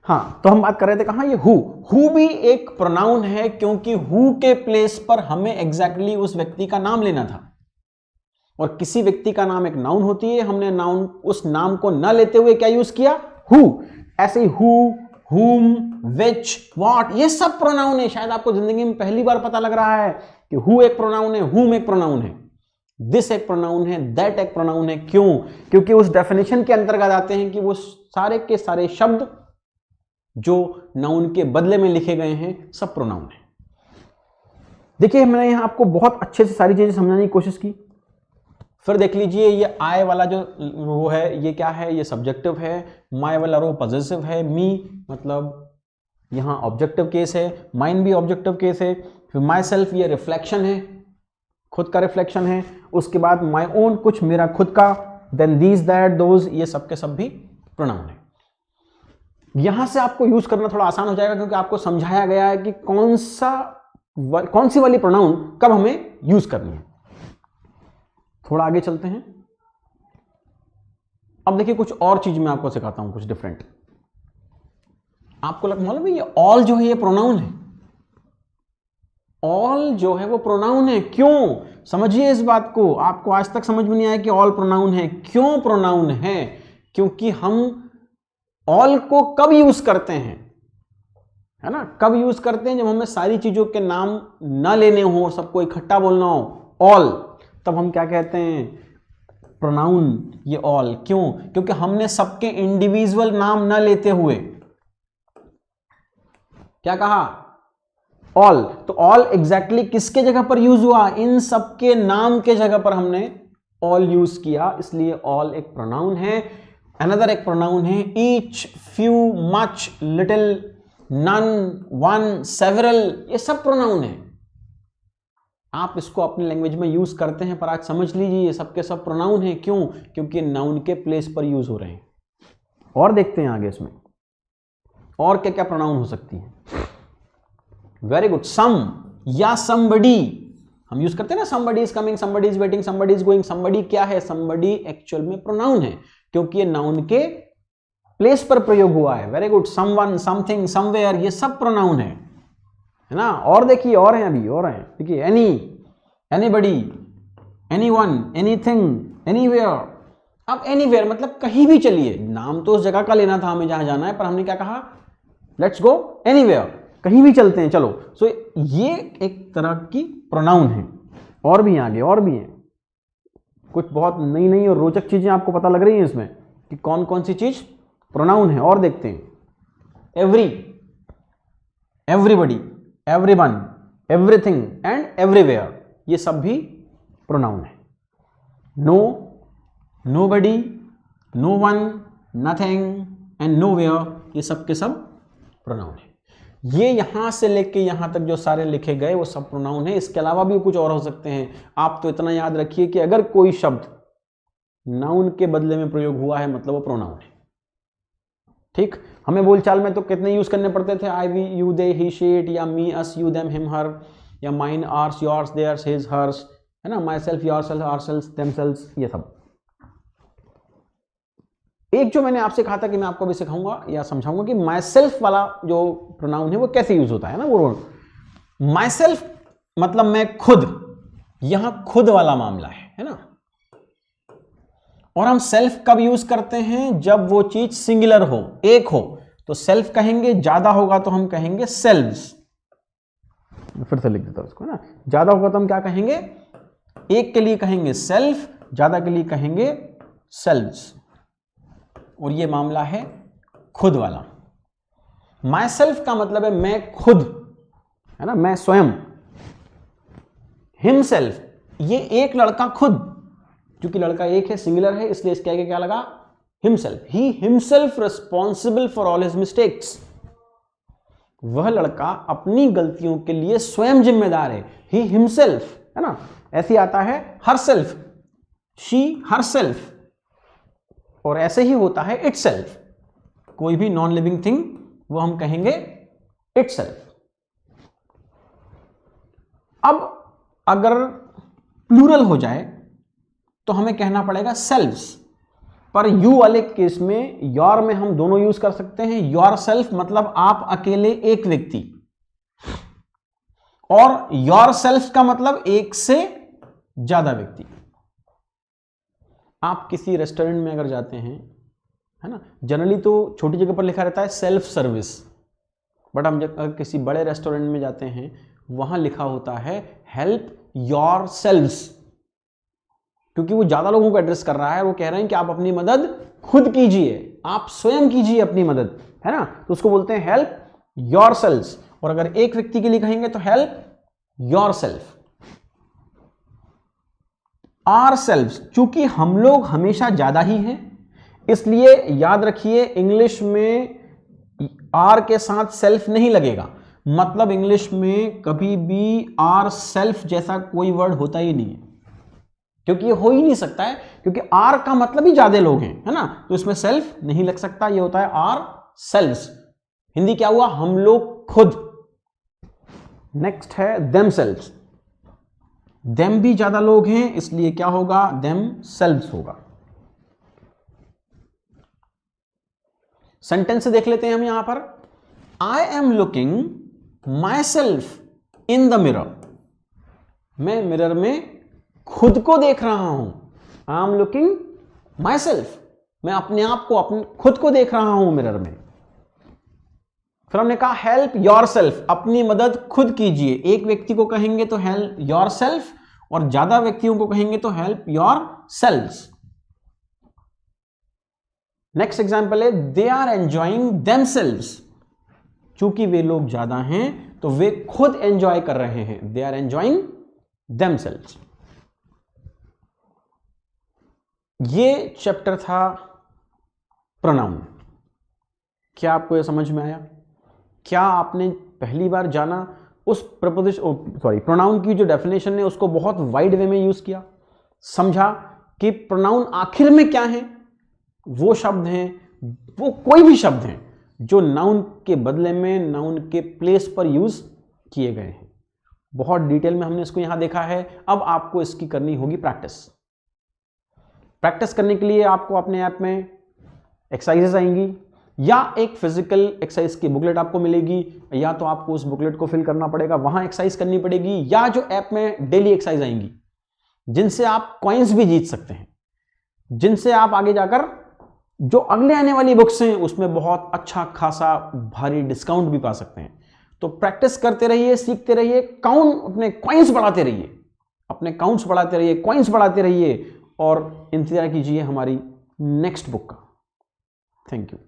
हाँ, तो हम बात कर रहे थे कहां, ये हु भी एक प्रोनाउन है, क्योंकि हु के प्लेस पर हमें एग्जैक्टली उस व्यक्ति का नाम लेना था, और किसी व्यक्ति का नाम एक नाउन होती है, हमने नाउन उस नाम को न लेते हुए क्या यूज किया, हु। ऐसे ही हु, हुम, विच, व्हाट, ये सब प्रोनाउन है। शायद आपको जिंदगी में पहली बार पता लग रहा है कि हु एक प्रोनाउन है, हुम एक प्रोनाउन है, दिस एक प्रोनाउन है, दैट एक प्रोनाउन है। क्यों? क्योंकि उस डेफिनेशन के अंतर्गत आते हैं कि वो सारे के सारे शब्द जो नाउन के बदले में लिखे गए हैं सब प्रोनाउन है। देखिए, मैंने यहां आपको बहुत अच्छे से सारी चीजें समझाने की कोशिश की। फिर देख लीजिए, ये आई वाला जो रो है ये क्या है, ये सब्जेक्टिव है। माई वाला रो पॉजेसिव है। मी मतलब यहां ऑब्जेक्टिव केस है, माइन भी ऑब्जेक्टिव केस है। फिर माई सेल्फ ये रिफ्लेक्शन है, खुद का रिफ्लेक्शन है। उसके बाद माई ओन, कुछ मेरा खुद का। देन दीज, दैट, दोज, ये सब के सब भी प्रोनाउन है। यहां से आपको यूज करना थोड़ा आसान हो जाएगा, क्योंकि आपको समझाया गया है कि कौन सी वाली प्रोनाउन कब हमें यूज करनी है। थोड़ा आगे चलते हैं। अब देखिए, कुछ और चीज मैं आपको सिखाता हूं, कुछ डिफरेंट। आपको मालूम है, ये ऑल जो है ये प्रोनाउन है। ऑल जो है वो प्रोनाउन है। क्यों? समझिए इस बात को। आपको आज तक समझ में नहीं आया कि ऑल प्रोनाउन है। क्यों प्रोनाउन है? क्योंकि हम ऑल को कब यूज करते हैं, है ना, कब यूज करते हैं? जब हमें सारी चीजों के नाम ना लेने हो, सबको इकट्ठा बोलना हो, ऑल, तब हम क्या कहते हैं, प्रोनाउन, ये ऑल। क्यों? क्योंकि हमने सबके इंडिविजुअल नाम ना लेते हुए क्या कहा, ऑल। तो ऑल एग्जैक्टली किसके जगह पर यूज हुआ? इन सबके नाम के जगह पर हमने ऑल यूज किया, इसलिए ऑल एक प्रोनाउन है। अनदर एक प्रोनाउन है each, few, much, little, none, one, several, ये सब प्रोनाउन है। आप इसको अपनी लैंग्वेज में यूज करते हैं, पर आज समझ लीजिए ये सब के सब प्रोनाउन है। क्यों? क्योंकि नाउन के प्लेस पर यूज हो रहे हैं। और देखते हैं आगे इसमें और क्या क्या प्रोनाउन हो सकती है। Very good. सम या समबडी हम यूज करते हैं ना, somebody is coming, somebody is waiting, somebody is going. Somebody क्या है? समबडी एक्चुअल में प्रोनाउन है, क्योंकि ये नाउन के प्लेस पर प्रयोग हुआ है। Very good. Someone, something, somewhere, ये सब प्रोनाउन है ना। और देखिए, और हैं अभी, और हैं। देखिए, any, anybody, anyone, anything, anywhere. अब एनीवेयर मतलब कहीं भी चलिए। नाम तो उस जगह का लेना था हमें जहां जाना है, पर हमने क्या कहा, लेट्स गो एनीवेयर, कहीं भी चलते हैं, चलो। सो ये एक तरह की प्रोनाउन है। और भी आगे और भी हैं, कुछ बहुत नई नई और रोचक चीजें आपको पता लग रही हैं इसमें कि कौन कौन सी चीज प्रोनाउन है। और देखते हैं। Every, everybody, everyone, everything and everywhere, ये सब भी प्रोनाउन है। No, nobody, no one, nothing and nowhere, ये सब के सब प्रोनाउन है। ये यहां से लेके यहां तक जो सारे लिखे गए वो सब प्रोनाउन है। इसके अलावा भी कुछ और हो सकते हैं। आप तो इतना याद रखिए कि अगर कोई शब्द नाउन के बदले में प्रयोग हुआ है मतलब वो प्रोनाउन है। ठीक। हमें बोलचाल में तो कितने यूज करने पड़ते थे, I, we, you, they, he, she, it, या me, us, you, them, him, her, या mine, ours, yours, theirs, his, hers, है ना, myself, yourself, ourself, themself, ये सब। एक जो मैंने आपसे कहा था कि मैं आपको भी सिखाऊंगा या समझाऊंगा कि माई सेल्फ वाला जो प्रोनाउन है वो कैसे यूज होता है ना। वो माई सेल्फ मतलब मैं खुद, यहां खुद वाला मामला है ना। और हम सेल्फ कब यूज करते हैं? जब वो चीज सिंगुलर हो, एक हो तो सेल्फ कहेंगे, ज्यादा होगा तो हम कहेंगे सेल्व्स। फिर से लिख देता हूं उसको, है ना। ज्यादा होगा तो हम क्या कहेंगे, एक के लिए कहेंगे सेल्फ, ज्यादा के लिए कहेंगे सेल्व्स। और ये मामला है खुद वाला। माई सेल्फ का मतलब है मैं खुद, है ना, मैं स्वयं। हिमसेल्फ, ये एक लड़का खुद, क्योंकि लड़का एक है, सिंगुलर है, इसलिए इसके आगे क्या लगा, himself. He himself responsible for all his mistakes. वह लड़का अपनी गलतियों के लिए स्वयं जिम्मेदार है। ही हिमसेल्फ, है ना। ऐसे आता है her self, she her self, और ऐसे ही होता है इट सेल्फ। कोई भी नॉन लिविंग थिंग वो हम कहेंगे इट सेल्फ। अब अगर प्लूरल हो जाए तो हमें कहना पड़ेगा सेल्व्स, पर यू वाले केस में, योर में हम दोनों यूज कर सकते हैं। योर सेल्फ मतलब आप अकेले एक व्यक्ति, और योर सेल्फ का मतलब एक से ज्यादा व्यक्ति। आप किसी रेस्टोरेंट में अगर जाते हैं, है ना, जनरली तो छोटी जगह पर लिखा रहता है सेल्फ सर्विस, बट हम अगर किसी बड़े रेस्टोरेंट में जाते हैं वहां लिखा होता है हेल्प योर सेल्व्स, क्योंकि वो ज्यादा लोगों को एड्रेस कर रहा है। वो कह रहे हैं कि आप अपनी मदद खुद कीजिए, आप स्वयं कीजिए अपनी मदद, है ना, तो उसको बोलते हैं हेल्प योर सेल्व्स। और अगर एक व्यक्ति के लिए कहेंगे तो help yourself. Ourselves, चूंकि हम लोग हमेशा ज्यादा ही हैं, इसलिए याद रखिए इंग्लिश में आर के साथ सेल्फ नहीं लगेगा। मतलब इंग्लिश में कभी भी आर सेल्फ जैसा कोई वर्ड होता ही नहीं है, क्योंकि ये हो ही नहीं सकता है, क्योंकि आर का मतलब ही ज्यादा लोग हैं, है ना, तो इसमें सेल्फ नहीं लग सकता। ये होता है आर सेल्व्स। हिंदी क्या हुआ, हम लोग खुद। नेक्स्ट है देम सेल्व्स, देम भी ज्यादा लोग हैं, इसलिए क्या होगा, देम सेल्व्स होगा। सेंटेंस से देख लेते हैं हम यहां पर। I am looking my self in the mirror, मैं मिरर में खुद को देख रहा हूं। I am looking my self, मैं अपने आप को, अपने खुद को देख रहा हूं मिरर में। फिर हमने कहा हेल्प योर सेल्फ, अपनी मदद खुद कीजिए। एक व्यक्ति को कहेंगे तो हेल्प योर सेल्फ, और ज्यादा व्यक्तियों को कहेंगे तो help your selves. Next example है दे आर एंजॉइंग देमसेल्व्स, चूंकि वे लोग ज्यादा हैं तो वे खुद एंजॉय कर रहे हैं। They are enjoying themselves. ये चैप्टर था प्रोनाउन। क्या आपको यह समझ में आया? क्या आपने पहली बार जाना उस प्रोनाउन की जो डेफिनेशन है उसको बहुत वाइड वे में यूज किया, समझा कि प्रोनाउन आखिर में क्या है? वो शब्द हैं, वो कोई भी शब्द हैं जो नाउन के बदले में नाउन के प्लेस पर यूज किए गए हैं। बहुत डिटेल में हमने इसको यहां देखा है। अब आपको इसकी करनी होगी प्रैक्टिस। प्रैक्टिस करने के लिए आपको अपने ऐप में एक्सरसाइजेस आएंगी, या एक फिजिकल एक्सरसाइज की बुकलेट आपको मिलेगी, या तो आपको उस बुकलेट को फिल करना पड़ेगा, वहां एक्सरसाइज करनी पड़ेगी, या जो ऐप में डेली एक्सरसाइज आएंगी जिनसे आप कॉइन्स भी जीत सकते हैं, जिनसे आप आगे जाकर जो अगले आने वाली बुक्स हैं उसमें बहुत अच्छा खासा भारी डिस्काउंट भी पा सकते हैं। तो प्रैक्टिस करते रहिए, सीखते रहिए, अपने कॉइन्स बढ़ाते रहिए, अपने काउंट्स बढ़ाते रहिए, कॉइन्स बढ़ाते रहिए, और इंतजार कीजिए हमारी नेक्स्ट बुक का। Thank you.